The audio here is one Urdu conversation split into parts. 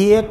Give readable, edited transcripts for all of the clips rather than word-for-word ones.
1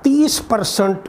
30%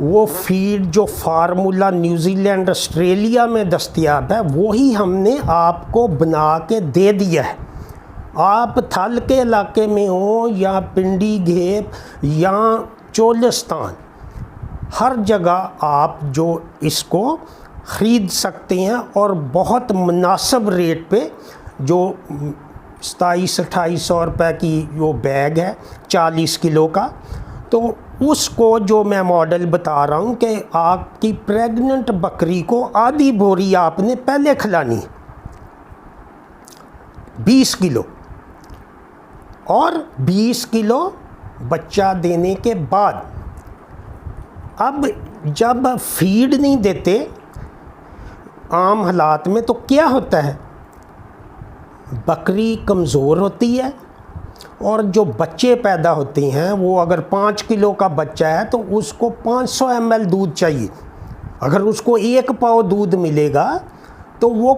وہ فیڈ جو فارمولا نیوزی لینڈ آسٹریلیا میں دستیاب ہے وہی ہم نے آپ کو بنا کے دے دیا ہے. آپ تھل کے علاقے میں ہوں یا پنڈی گھیپ یا چولستان، ہر جگہ آپ جو اس کو خرید سکتے ہیں اور بہت مناسب ریٹ پہ. جو 2700-2800 روپے کی وہ بیگ ہے 40 کلو کا، تو اس کو جو میں ماڈل بتا رہا ہوں کہ آپ کی پریگننٹ بکری کو آدھی بوری آپ نے پہلے کھلانی ہے 20 کلو، اور 20 کلو بچہ دینے کے بعد. اب جب فیڈ نہیں دیتے عام حالات میں تو کیا ہوتا ہے، بکری کمزور ہوتی ہے، اور جو بچے پیدا ہوتے ہیں وہ اگر 5 کلو کا بچہ ہے تو اس کو 500 ml دودھ چاہیے. اگر اس کو 1 پاؤ دودھ ملے گا تو وہ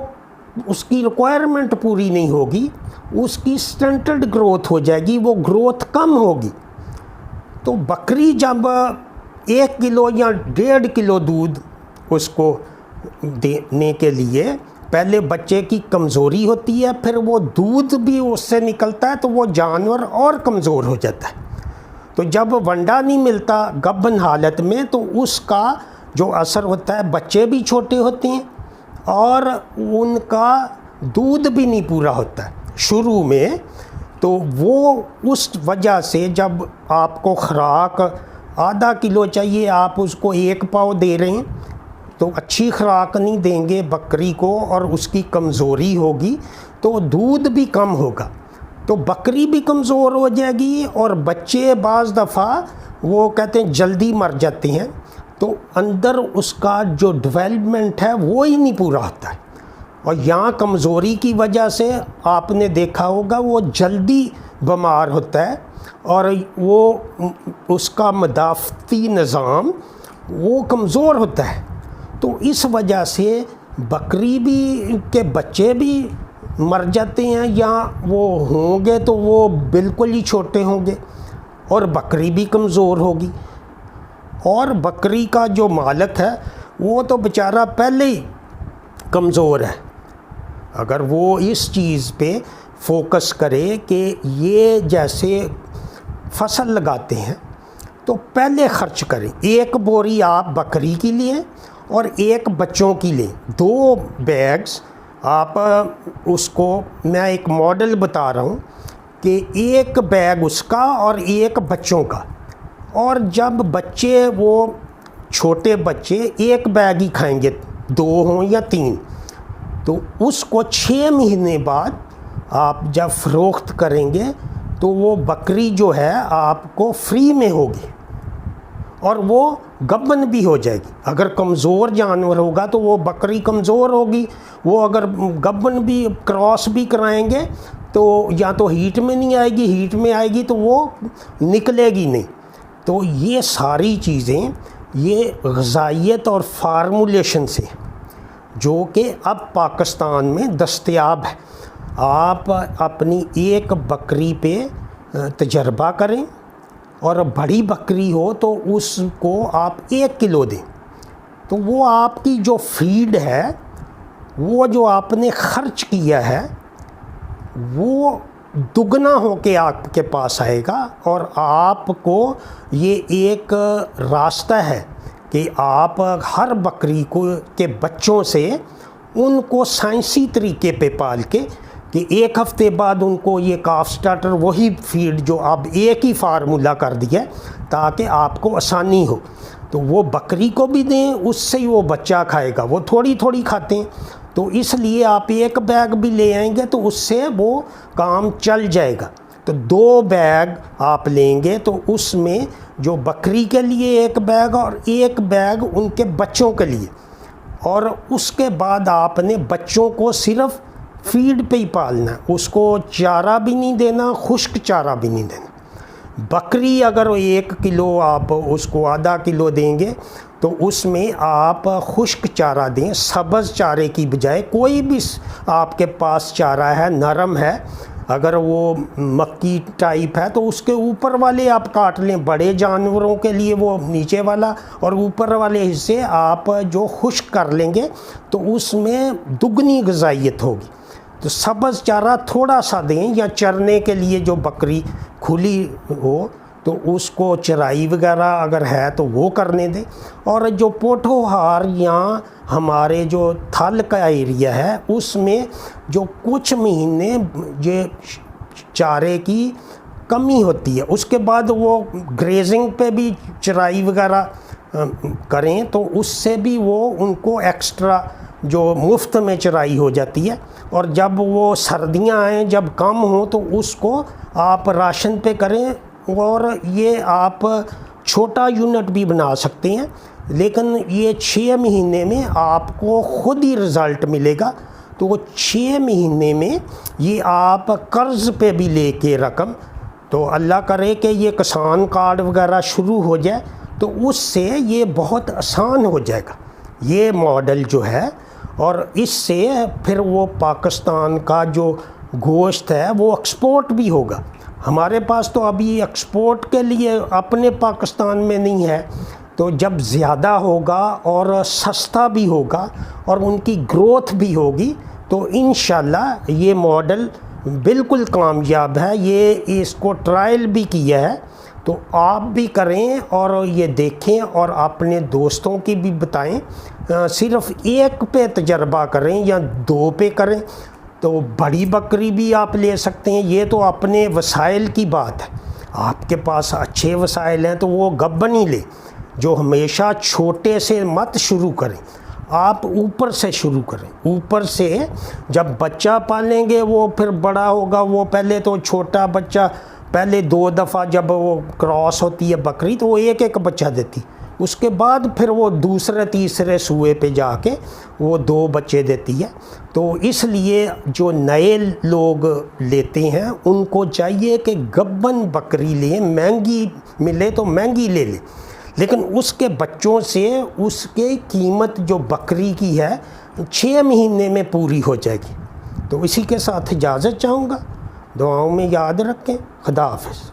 اس کی ریکوائرمنٹ پوری نہیں ہوگی، اس کی سٹنٹڈ گروتھ ہو جائے گی، وہ گروتھ کم ہوگی. تو بکری جب 1 کلو یا 1.5 کلو دودھ اس کو دینے کے لیے، پہلے بچے کی کمزوری ہوتی ہے، پھر وہ دودھ بھی اس سے نکلتا ہے تو وہ جانور اور کمزور ہو جاتا ہے. تو جب ونڈا نہیں ملتا گبن حالت میں تو اس کا جو اثر ہوتا ہے، بچے بھی چھوٹے ہوتے ہیں اور ان کا دودھ بھی نہیں پورا ہوتا ہے شروع میں. تو وہ اس وجہ سے جب آپ کو خوراک آدھا کلو چاہیے، آپ اس کو 1 پاؤ دے رہے ہیں تو اچھی خوراک نہیں دیں گے بکری کو اور اس کی کمزوری ہوگی تو دودھ بھی کم ہوگا، تو بکری بھی کمزور ہو جائے گی اور بچے بعض دفعہ وہ کہتے ہیں جلدی مر جاتے ہیں. تو اندر اس کا جو ڈیولپمنٹ ہے وہ ہی نہیں پورا ہوتا ہے، اور یہاں کمزوری کی وجہ سے آپ نے دیکھا ہوگا وہ جلدی بیمار ہوتا ہے اور وہ اس کا مدافعتی نظام وہ کمزور ہوتا ہے. تو اس وجہ سے بکری بھی کے بچے بھی مر جاتے ہیں، یا وہ ہوں گے تو وہ بالکل ہی چھوٹے ہوں گے اور بکری بھی کمزور ہوگی. اور بکری کا جو مالک ہے وہ تو بیچارہ پہلے ہی کمزور ہے. اگر وہ اس چیز پہ فوکس کرے کہ یہ جیسے فصل لگاتے ہیں تو پہلے خرچ کریں، 1 بوری آپ بکری کی لیں اور 1 بچوں کی لیں، 2 بیگز آپ اس کو. میں ایک ماڈل بتا رہا ہوں کہ 1 بیگ اس کا اور 1 بچوں کا، اور جب بچے وہ چھوٹے بچے 1 بیگ ہی کھائیں گے، 2 ہوں یا 3، تو اس کو 6 مہینے بعد آپ جب فروخت کریں گے تو وہ بکری جو ہے آپ کو فری میں ہوگی اور وہ گبن بھی ہو جائے گی. اگر کمزور جانور ہوگا تو وہ بکری کمزور ہوگی، وہ اگر گبن بھی کراس بھی کرائیں گے تو یا تو ہیٹ میں نہیں آئے گی، ہیٹ میں آئے گی تو وہ نکلے گی نہیں. تو یہ ساری چیزیں یہ غذائیت اور فارمولیشن سے جو کہ اب پاکستان میں دستیاب ہے. آپ اپنی 1 بکری پہ تجربہ کریں، اور بڑی بکری ہو تو اس کو آپ 1 کلو دیں، تو وہ آپ کی جو فیڈ ہے وہ جو آپ نے خرچ کیا ہے وہ دگنا ہو کے آپ کے پاس آئے گا. اور آپ کو یہ ایک راستہ ہے کہ آپ ہر بکری کو کے بچوں سے ان کو سائنسی طریقے پہ پال کے کہ 1 ہفتے بعد ان کو یہ کاف سٹارٹر وہی فیڈ جو اب ایک ہی فارمولا کر دیا تاکہ آپ کو آسانی ہو، تو وہ بکری کو بھی دیں، اس سے ہی وہ بچہ کھائے گا. وہ تھوڑی تھوڑی کھاتے ہیں تو اس لیے آپ 1 بیگ بھی لے آئیں گے تو اس سے وہ کام چل جائے گا. تو 2 بیگ آپ لیں گے تو اس میں جو بکری کے لیے 1 بیگ اور 1 بیگ ان کے بچوں کے لیے، اور اس کے بعد آپ نے بچوں کو صرف فیڈ پہ ہی پالنا ہے، اس کو چارہ بھی نہیں دینا، خشک چارہ بھی نہیں دینا. بکری اگر 1 کلو آپ اس کو آدھا کلو دیں گے تو اس میں آپ خشک چارہ دیں، سبز چارے کی بجائے. کوئی بھی آپ کے پاس چارہ ہے نرم ہے اگر وہ مکی ٹائپ ہے تو اس کے اوپر والے آپ کاٹ لیں، بڑے جانوروں کے لیے وہ نیچے والا، اور اوپر والے حصے آپ جو خشک کر لیں گے تو اس میں دگنی غذائیت ہوگی۔ تو سبز چارہ تھوڑا سا دیں، یا چرنے کے لیے جو بکری کھلی ہو تو اس کو چرائی وغیرہ اگر ہے تو وہ کرنے دیں۔ اور جو پوٹھوہار یا ہمارے جو تھل کا ایریا ہے اس میں جو کچھ مہینے یہ چارے کی کمی ہوتی ہے، اس کے بعد وہ گریزنگ پہ بھی چرائی وغیرہ کریں تو اس سے بھی وہ ان کو ایکسٹرا جو مفت میں چرائی ہو جاتی ہے۔ اور جب وہ سردیاں آئیں، جب کم ہوں تو اس کو آپ راشن پہ کریں، اور یہ آپ چھوٹا یونٹ بھی بنا سکتے ہیں، لیکن یہ 6 مہینے میں آپ کو خود ہی رزلٹ ملے گا۔ تو وہ 6 مہینے میں یہ آپ قرض پہ بھی لے کے رقم، تو اللہ کرے کہ یہ کسان کارڈ وغیرہ شروع ہو جائے تو اس سے یہ بہت آسان ہو جائے گا یہ ماڈل جو ہے، اور اس سے پھر وہ پاکستان کا جو گوشت ہے وہ ایکسپورٹ بھی ہوگا۔ ہمارے پاس تو ابھی ایکسپورٹ کے لیے اپنے پاکستان میں نہیں ہے، تو جب زیادہ ہوگا اور سستا بھی ہوگا اور ان کی گروتھ بھی ہوگی تو انشاءاللہ یہ ماڈل بالکل کامیاب ہے۔ یہ اس کو ٹرائل بھی کیا ہے، تو آپ بھی کریں اور یہ دیکھیں اور اپنے دوستوں کی بھی بتائیں۔ صرف ایک پہ تجربہ کریں یا 2 پہ کریں، تو بڑی بکری بھی آپ لے سکتے ہیں۔ یہ تو اپنے وسائل کی بات ہے، آپ کے پاس اچھے وسائل ہیں تو وہ گبن ہی لیں۔ جو ہمیشہ چھوٹے سے مت شروع کریں، آپ اوپر سے شروع کریں۔ اوپر سے جب بچہ پالیں گے وہ پھر بڑا ہوگا، وہ پہلے تو چھوٹا بچہ پہلے 2 دفعہ جب وہ کراس ہوتی ہے بکری تو وہ ایک بچہ دیتی، اس کے بعد پھر وہ دوسرے تیسرے سوئے پہ جا کے وہ 2 بچے دیتی ہے۔ تو اس لیے جو نئے لوگ لیتے ہیں ان کو چاہیے کہ گبن بکری لیں، مہنگی ملے تو مہنگی لے لیں، لیکن اس کے بچوں سے اس کی قیمت جو بکری کی ہے 6 مہینے میں پوری ہو جائے گی۔ تو اسی کے ساتھ اجازت چاہوں گا، دعاؤں میں یاد رکھیں۔ خدا حافظ۔